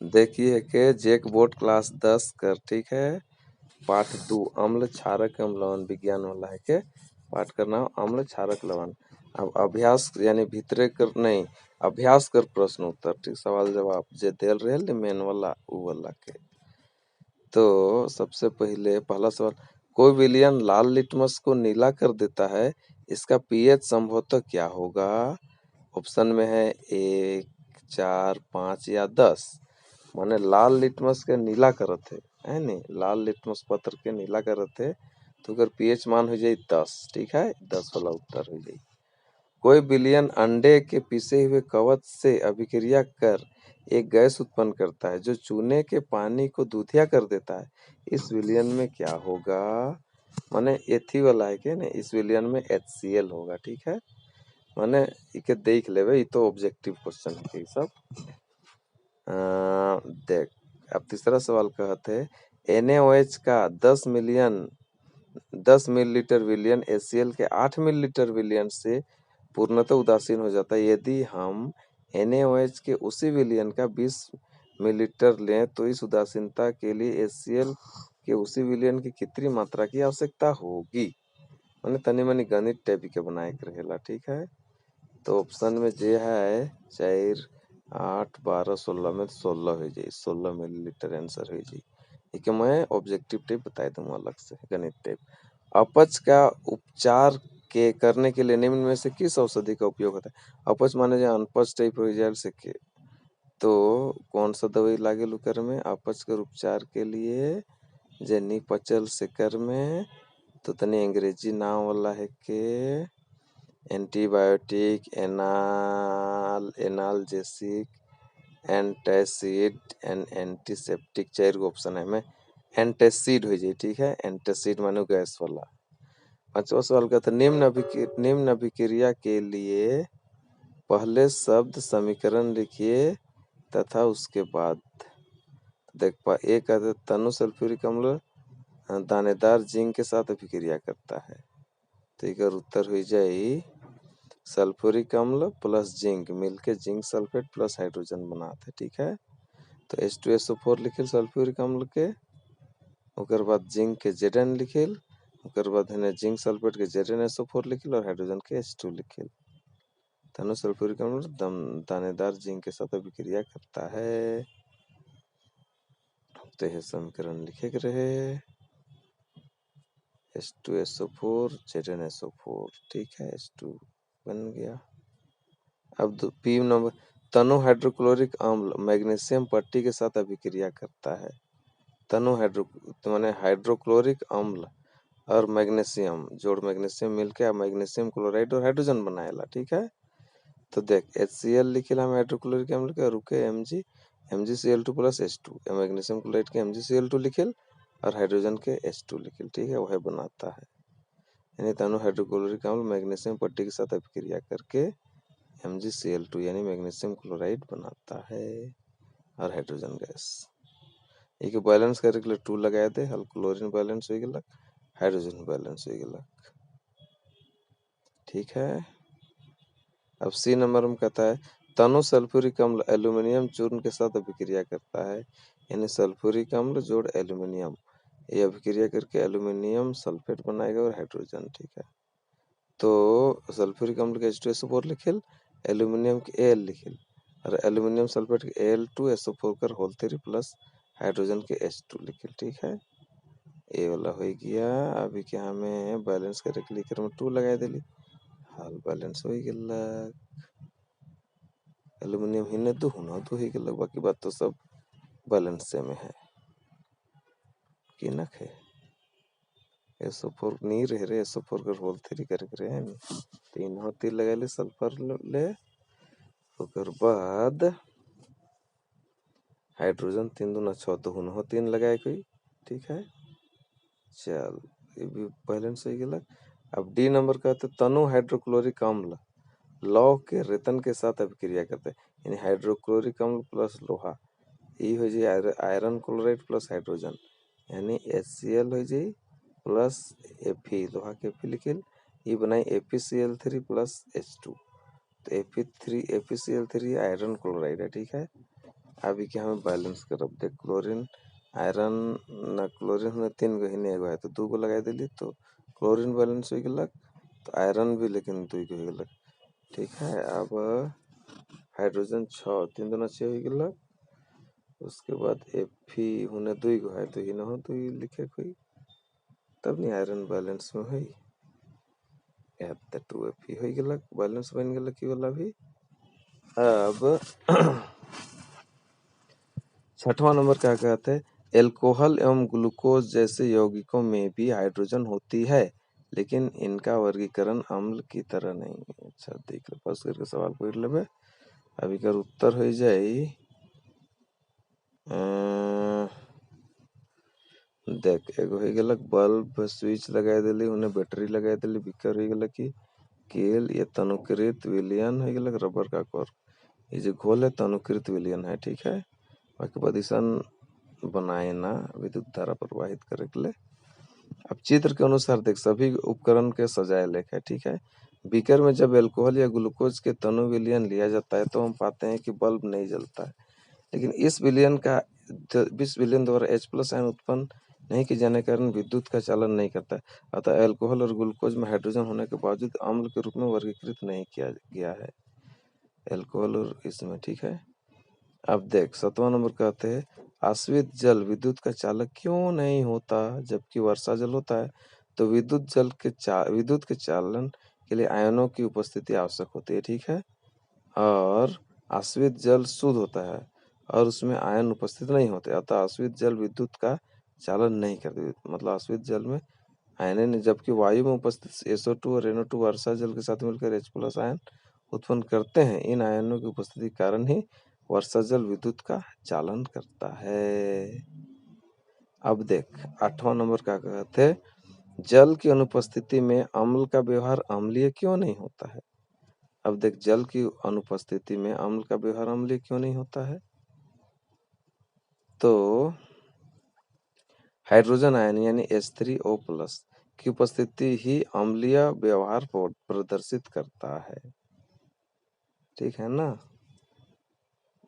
देखिए कि JAC board class 10 कर, ठीक है। पाठ 2 अम्ल क्षारक एवं लवण विज्ञान वाला है के पाठ करना अम्ल क्षारक लवण। अब अभ्यास यानी भीतरे कर नहीं अभ्यास कर प्रश्न उत्तर, ठीक, सवाल जवाब जे देल रहे मेन वाला उ वाला के। तो सबसे पहले पहला सवाल, कोई विलयन लाल लिटमस को नीला कर देता है, इसका पीएच संभवतः क्या होगा? ऑप्शन में है 1, 4, 5 या 10। माने लाल लिटमस के नीला करत है नी, लाल लिटमस पत्र के नीला करत है तो अगर पीएच मान हो जाए 10, ठीक है, 10 वाला उत्तर हो जाए। कोई विलयन अंडे के पिसे हुए कवच से अभिक्रिया कर एक गैस उत्पन्न करता है जो चूने के पानी को दूधिया कर देता है, इस विलयन में क्या होगा? माने एथी वाला है के नहीं, इस विलयन में HCl होगा, ठीक है। माने इके देख लेवे, ये तो ऑब्जेक्टिव क्वेश्चन है ये सब। देख, अब तीसरा सवाल कहते हैं NaOH का 10 मिलीलीटर विलयन HCl के 8 मिलीलीटर विलयन से पूर्णतः उदासीन हो जाता है। यदि हम NaOH के उसी विलयन का 20 मिलीलीटर लें तो इस उदासीनता के लिए HCl के उसी विलयन की कितनी मात्रा की आवश्यकता होगी? मैंने तनी मनी गणित टाइप के बनाए के रहेला, ठीक है। तो ऑप्शन में जे है 4, 8, 12, 16 में 16 हो जाए, 16 मिलीलीटर आंसर हो जाए। ठीक है, मैं ऑब्जेक्टिव टाइप बता दूंगा अलग से गणित टाइप। अपच का उपचार के करने के लिए निम्न में से किस औषधि का उपयोग होता है? अपच माने जो अनपच टाइप हो जाए से के, तो कौन सा दवाई लागे लुकर में अपच के उपचार के लिए जे नी पचल से कर में, तो तनी अंग्रेजी नाम वाला है के antibiotic, analgesic, antacid and antiseptic, 4 go option है में एंटासिड हो जाए, ठीक है। एंटासिड मानो गैस वाला। पांचवा सवाल का था निम्न अभिक्रिया के लिए पहले शब्द समीकरण लिखिए तथा उसके बाद देख पा एक कहते तनु सल्फ्यूरिक अम्ल दानेदार जिंक के साथ अभिक्रिया करता है, तो एक उत्तर हो जाए सल्फ्यूरिक अम्ल प्लस जिंक मिलके जिंक सल्फेट प्लस हाइड्रोजन बनाते हैं, ठीक है। तो H2SO4 लिखिल सल्फ्यूरिक अम्ल के, ओकर बाद जिंक के Zn लिखिल, ओकर बाद है जिंक सल्फेट के ZnSO4 लिखिल और हाइड्रोजन के H2 लिखिल। तनु सल्फ्यूरिक अम्ल दानेदार जिंक के साथ अभिक्रिया करता है, तो यह समीकरण लिखे के रहे H2SO4 ZnSO4, ठीक है, H2 बन गया। अब पी नंबर, तनु हाइड्रोक्लोरिक अम्ल मैग्नीशियम पट्टी के साथ अभिक्रिया करता है। तनु माने हाइड्रोक्लोरिक अम्ल और मैग्नीशियम जोड़ मैग्नीशियम मिलके मैग्नीशियम क्लोराइड और हाइड्रोजन बनाएला, ठीक है। तो देख HCl लिखिला हम हाइड्रोक्लोरिक अम्ल के, रुके MgCl2 plus H2, magnesium chloride के MgCl2 लिखिल और हाइड्रोजन के H2 लिखिल, ठीक है, वह बनाता है। यानी तनु हाइड्रोक्लोरिक अम्ल मैग्नीशियम पट्टी के साथ अभिक्रिया करके MgCl2 यानी मैग्नीशियम क्लोराइड बनाता है और हाइड्रोजन गैस। एक बैलेंस करे के लिए 2 लगाए दे, हल क्लोरीन बैलेंस हो गया, हाइड्रोजन बैलेंस हो गया, ठीक है। अब सी नंबर में कहता है तनु सल्फ्यूरिक अम्ल एल्यूमिनियम चूर्ण के साथ अभिक्रिया करता है, यानी सल्फ्यूरिक अम्ल जोड़ एल्यूमिनियम, ये अभिक्रिया करके एल्यूमिनियम सल्फेट बनाएगा और हाइड्रोजन, ठीक है। तो सल्फ्यूरिक अम्ल के H2SO4 लिखिल, एल्यूमिनियम के Al लिखिल और एल्यूमिनियम सल्फेट के Al2SO4 कर होल 3 प्लस हाइड्रोजन के H2 लिखिल, ठीक है। ए वाला हो गया। अभी क्या हमें बैलेंस करे के लिए में 2 लगा देली, हाल बैलेंस हो गया। एल्यूमिनियम हिने दो हुना दो हो गया, बाकी बात तो सब बैलेंस से में है कि न है। SO4 नहीं रह रहे, SO4 कर होल 3 करे करे है नी, 3 होती लगा ले सल्फर ले, ओकर बाद हाइड्रोजन 3 दूना 6 तो हुन 3 लगाए कोई, ठीक है। चल ये भी बैलेंस हो गया। अब डी नंबर कहते तनु हाइड्रोक्लोरिक अम्ल लौह के रेतन के साथ अभिक्रिया करते हैं, यानी हाइड्रोक्लोरिक अम्ल प्लस लोहा, ये हो जाए आयरन क्लोराइड प्लस हाइड्रोजन, यानी HCl हो जाए प्लस Fe, लोहा के Fe लिखिल, ये बनाई FeCl3 प्लस H2, तो FeCl3 आयरन क्लोराइड है, ठीक है। अभी के हमें बैलेंस करब देख क्लोरीन आयरन न क्लोरीन में 3 गो हिने एगो है तो 2 गो लगा देली तो क्लोरीन बैलेंस हो गेलक तो आयरन भी लेकिन 2 गो हो गेलक। ठीक है, अब हाइड्रोजन 6 3 दूना 6 हो गेलक। उसके बाद Fe होने 2 गो है तो हिने हो 2 लिखे कोई तब नहीं आयरन बैलेंस में हुई या तो 2Fe हो गेलक बैलेंस बन गेलक ई वाला भी। अब छठवां नंबर क्या कहते हैं, एल्कोहल एवं ग्लूकोज जैसे यौगिकों में भी हाइड्रोजन होती है लेकिन इनका वर्गीकरण अम्ल की तरह नहीं है। अच्छा देख लो पास करके सवाल पढ़ लेबे। अभी कर उत्तर हो जाए देख एगो हो गेलक बल्ब स्विच लगा देली उन्हें बैटरी लगा देली बिकर हो गेलक कि केल ये तनुकृत विलयन हो गेलक रबर का कॉर्क ये जो घोल है तनुकृत विलयन है। ठीक है, बाकी प्रदूषण बनाए ना विद्युत धारा प्रवाहित करे के लिए। अब चित्र के अनुसार देख सभी उपकरण के सजाए लेख है। ठीक है, बीकर में जब एल्कोहल या ग्लूकोज के तनु विलयन लिया जाता है तो हम पाते हैं कि बल्ब नहीं जलता है, लेकिन इस विलयन का 20 विलयन द्वारा H+ आयन उत्पन्न नहीं किए जाने के कारण विद्युत का चालन नहीं करता है। अतः एल्कोहल और ग्लूकोज में हाइड्रोजन होने के बावजूद अम्ल के रूप में वर्गीकृत नहीं किया गया है एल्कोहल और इसमें। ठीक है, अब देख 7वां नंबर कहते हैं आश्रित जल विद्युत का चालक क्यों नहीं होता जबकि वर्षा जल होता है। तो विद्युत के चालन के लिए आयनों की उपस्थिति आवश्यक होती है। ठीक है, और आश्रित जल शुद्ध होता है और उसमें आयन उपस्थित नहीं होते, अतः आश्रित जल विद्युत का चालन नहीं करते। मतलब आश्रित जल में आयन नहीं, जबकि वायु में उपस्थित SO2 और NO2 वर्षा जल के साथ मिलकर H+ आयन उत्पन्न करते हैं। इन आयनों की उपस्थिति के कारण ही वर्षा जल विद्युत का चालन करता है। अब देख 8वां नंबर क्या कहते हैं, जल की अनुपस्थिति में अम्ल का व्यवहार अम्लीय क्यों नहीं होता है। अब देख जल की अनुपस्थिति में अम्ल का व्यवहार अम्लीय क्यों नहीं होता है, तो हाइड्रोजन आयन यानी H3O+ की उपस्थिति ही अम्लीय व्यवहार प्रदर्शित करता है। ठीक है ना।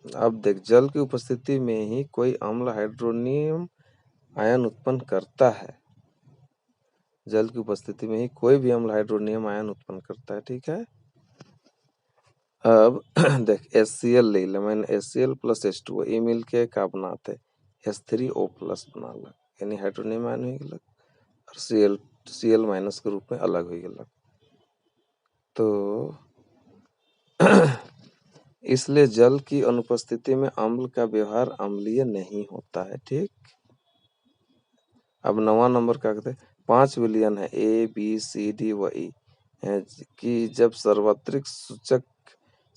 अब देख जल की उपस्थिति में ही कोई अम्ल हाइड्रोनियम आयन उत्पन्न करता है, जल की उपस्थिति में ही कोई भी अम्ल हाइड्रोनियम आयन उत्पन्न करता है। ठीक है, अब देख HCl ले ले मैंने HCl+ H2O ये मिल के का बनाते H3O+ बना लग यानी हाइड्रोनियम आयन हो गेलक और Cl- के रूप में अलग हो गेलक। तो इसलिए जल की अनुपस्थिति में अम्ल का व्यवहार अम्लीय नहीं होता है। ठीक, अब 9वां नंबर क्या कहते हैं, 5 विलयन है A B C D व E कि जब सार्वत्रिक सूचक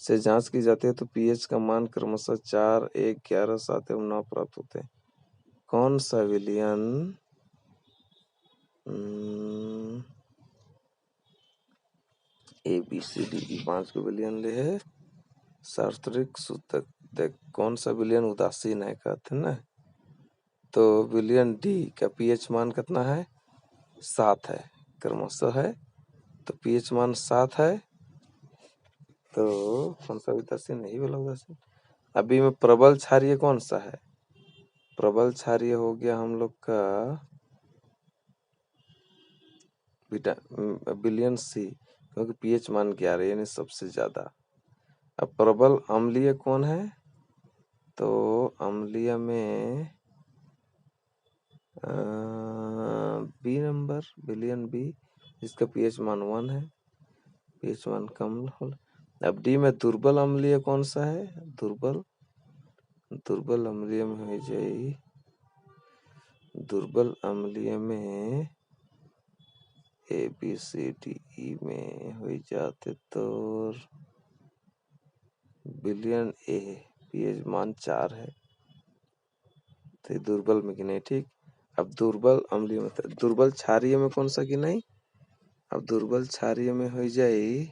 से जांच की जाती है तो pH का मान क्रमशः 4, 1, 11, 7 एवं 9 प्राप्त होते हैं। कौन सा विलयन ABCDE 5 को विलयन ले है सार्वत्रिक सूचक देख कौन सा विलयन उदासीन है कहते ना, तो विलयन D का pH मान कितना है 7 है क्रमशः है, तो pH मान 7 है तो कौन सा उदासीन नहीं बोला उदासीन। अभी में प्रबल क्षारीय कौन सा है, प्रबल क्षारीय हो गया हम लोग का विलयन C क्योंकि pH मान 11 यानी सबसे ज्यादा। अब प्रबल अम्लीय कौन है, तो अम्लीय में B नंबर विलयन B जिसका pH मान 1 है, pH मान कम हो। अब D में दुर्बल अम्लीय कौन सा है, दुर्बल अम्लीय में हो जाए दुर्बल अम्लीय में ABCDE में हो जाते तो विलयन A pH मान 4 है तो दुर्बल में गिने। ठीक, अब दुर्बल अम्लीय में दुर्बल क्षारीय में कौन सा गिनाई, अब दुर्बल क्षारीय में हो जाए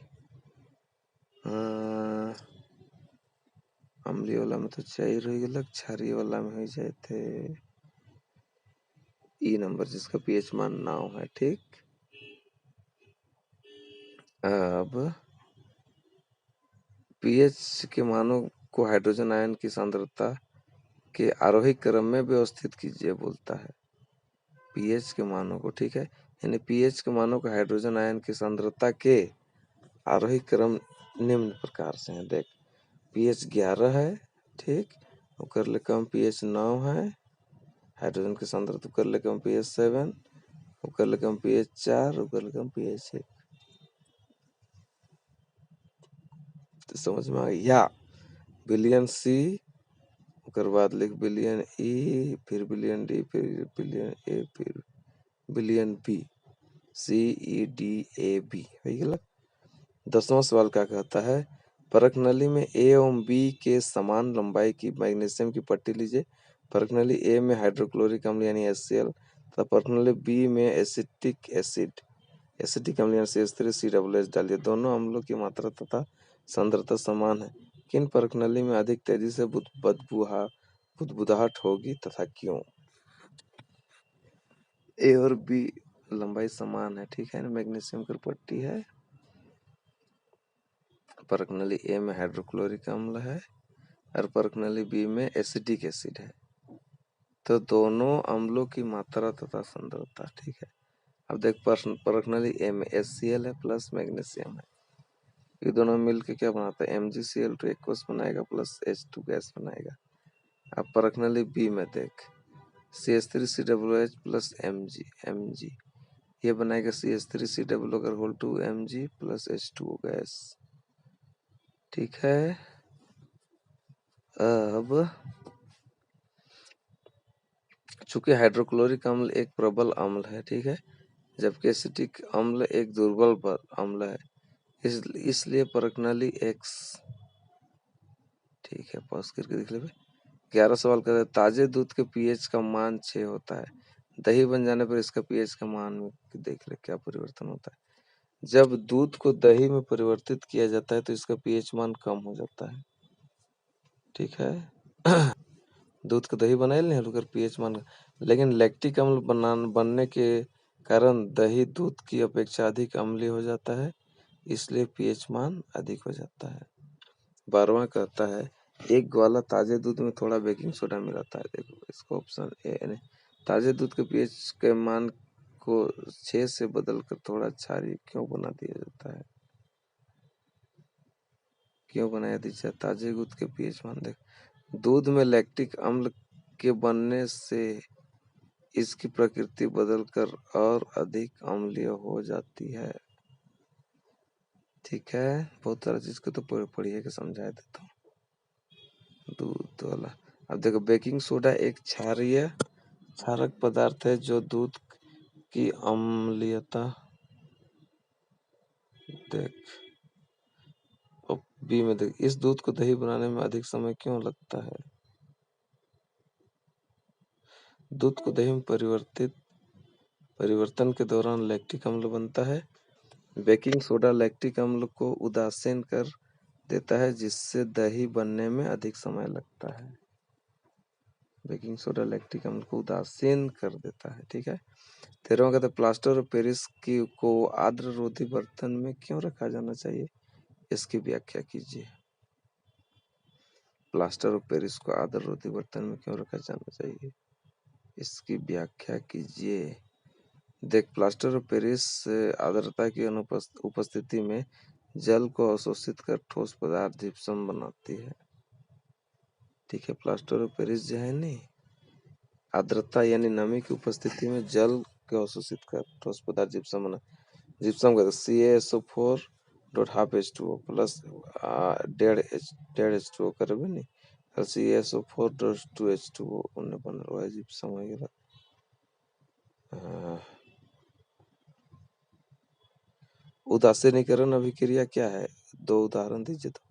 अम्लीय वाला में तो 4 हो गया, क्षारीय वाला में हो जाए थे E नंबर जिसका pH मान 9 है। ठीक, अब pH के मानों को हाइड्रोजन आयन की सांद्रता के आरोही क्रम में व्यवस्थित कीजिए बोलता है पीएच के मानों को, ठीक है। यानी पीएच के मानों को हाइड्रोजन आयन की सांद्रता के आरोही क्रम निम्न प्रकार से हैं। देख पीएच 11 है, ठीक, कर ले कम पीएच 9 है, हाइड्रोजन की सांद्रता कर ले कम पीएच 7, कर ले कम पीएच 4, कर ले कम पीएच 1। तो समझ में आ गया। या बिलियन सी, ओकर बाद लिख बिलियन ई, फिर बिलियन डी, फिर बिलियन ए, फिर billion B, C E D A B हो गया। 10वां सवाल क्या कहता है, परख नली में ए एवं बी के समान लंबाई की मैग्नीशियम की पट्टी लीजिए। परख नली ए में हाइड्रोक्लोरिक अम्ल यानी HCl तथा परख नली बी में एसिटिक अम्ल यानी CH3COOH डालिए। दोनों अम्लों की मात्रा तथा सांद्रता समान है, किन परख नली में अधिक तेजी से बुदबुदाहट होगी तथा क्यों? ए और बी लंबाई समान है, ठीक है, मैग्नीशियम की पट्टी है। परख नली ए में हाइड्रोक्लोरिक अम्ल है और परख नली बी में एसिटिक एसिड है, तो दोनों अम्लों की मात्रा तथा सांद्रता, ठीक है। अब देख परख नली ए में HCl है प्लस मैग्नीशियम है, ये दोनों मिलके क्या बनाता है MgCl2 एक्वस बनाएगा प्लस H2 गैस बनाएगा। अब परख नली बी में देख CH3COOH प्लस Mg ये बनाएगा CH3COO Mg plus H2O gas, ठीक है। अब चूंकि हाइड्रोक्लोरिक अम्ल एक प्रबल अम्ल है, ठीक है, जबकि एसिटिक अम्ल एक दुर्बल अम्ल है, इसलिए परख नली X, ठीक है, पॉज करके देख ले। 11 सवाल कर ताजे दूध के पीएच का मान 6 होता है, दही बन जाने पर इसका पीएच का मान में देख ले क्या परिवर्तन होता है। जब दूध को दही में परिवर्तित किया जाता है तो इसका पीएच मान कम हो जाता है, ठीक है। दूध का दही बनाए नहीं रुकर पीएच मान, लेकिन लैक्टिक अम्ल बनने के कारण दही दूध की अपेक्षा अधिक अम्लीय हो जाता है, इसलिए पीएच मान अधिक हो जाता है। 12वां कहता है एक ग्वाला ताजे दूध में थोड़ा बेकिंग सोडा मिलाता है। देखो इसको ऑप्शन ए यानी ताजे दूध के पीएच के मान को 6 से बदलकर थोड़ा क्षारीय क्यों बना दिया जाता है? क्यों बनाया दीजिए ताजे दूध के पीएच मान? देख दूध में लैक्टिक अम्ल के बनने से इसकी प्रकृति बदलकर और अधिक अम्लीय हो जाती है, ठीक है। बहुत सारा चीज को तो पढ़िए के समझा देता हूँ। दूध वाला अब देखो बेकिंग सोडा एक क्षारीय क्षारक पदार्थ है जो दूध की अम्लीयता, देख अब बी में देख इस दूध को दही बनाने में अधिक समय क्यों लगता है? दूध को दही में परिवर्तन के दौरान लैक्टिक अम्ल बनता है। बेकिंग सोडा लैक्टिक अम्ल को उदासीन कर देता है जिससे दही बनने में अधिक समय लगता है। बेकिंग सोडा लैक्टिक अम्ल को उदासीन कर देता है, ठीक है। 13वां कहता है प्लास्टर ऑफ पेरिस को आर्द्र रोधी बर्तन में क्यों रखा जाना चाहिए, इसकी व्याख्या कीजिए। प्लास्टर ऑफ पेरिस को आर्द्र रोधी बर्तन में क्यों रखा जाना चाहिए, इसकी व्याख्या कीजिए। देख प्लास्टर ऑफ पेरिस आर्द्रता की उपस्थिति में जल को अवशोषित कर ठोस पदार्थ जिप्सम बनाती है, ठीक है। प्लास्टर ऑफ पेरिस जो है नहीं आर्द्रता यानी नमी की उपस्थिति में जल को अवशोषित कर ठोस पदार्थ जिप्सम बना, जिप्सम का CaSO4 dot half H2O plus डेढ़ H2O करबे नहीं और CaSO4 डॉट 2H2O उन्हें बन रहा है जिप्सम हो गया। उदासीनीकरण अभिक्रिया क्या है, 2 उदाहरण दीजिए तो।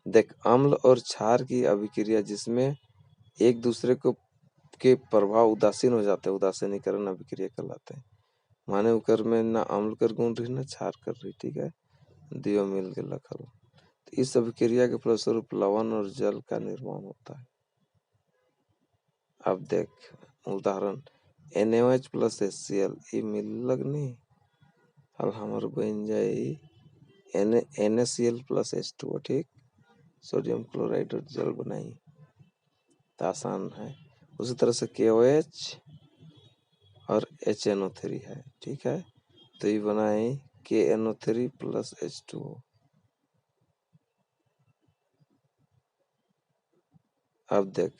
देख अम्ल और क्षार की अभिक्रिया जिसमें एक दूसरे को के प्रभाव उदासीन हो जाते हैं उदासीनीकरण अभिक्रिया कहलाते हैं। माने उकर में ना अम्ल कर गुण रही ना क्षार कर रही, ठीक है, दियो मिल के लखल। तो इस अभिक्रिया के फलस्वरूप लवण और जल का निर्माण होता है। अब देख उदाहरण NaOH प्लस HCl ये मिललक नहीं अब हमार बन जाए NaCl प्लस H2O, ठीक, सोडियम क्लोराइड और जल बनाई। तो आसान है। उसी तरह से KOH और HNO3 है, ठीक है। तो ये बनाए KNO3 प्लस H2O। अब देख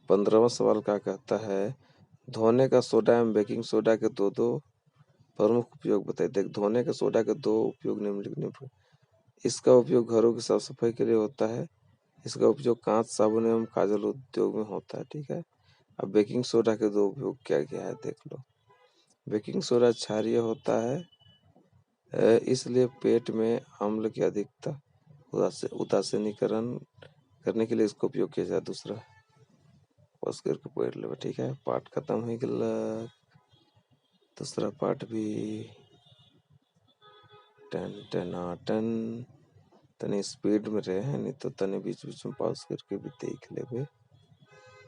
15वां सवाल क्या कहता है, धोने का सोडा एवं बेकिंग सोडा के दो प्रमुख उपयोग बताइए। देख धोने का सोडा के दो उपयोग निम्नलिखित में, इसका उपयोग घरों की साफ सफाई के लिए होता है। इसका उपयोग कांच, साबुन एवं काजल उद्योग में होता है, ठीक है। अब बेकिंग सोडा के दो उपयोग क्या क्या है देख लो। बेकिंग सोडा क्षारीय होता है, इसलिए पेट में अम्ल की अधिकता उदासीनीकरण करने के लिए इसका उपयोग किया जाए। दूसरा बस करके पढ़ ले, ठीक है। पाठ खत्म हो गया, दूसरा पाठ भी टन तनी स्पीड में रहे, नहीं तो तनी बीच बीच में पॉज करके भी देख लेबे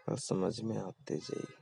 और समझ में आते जाई।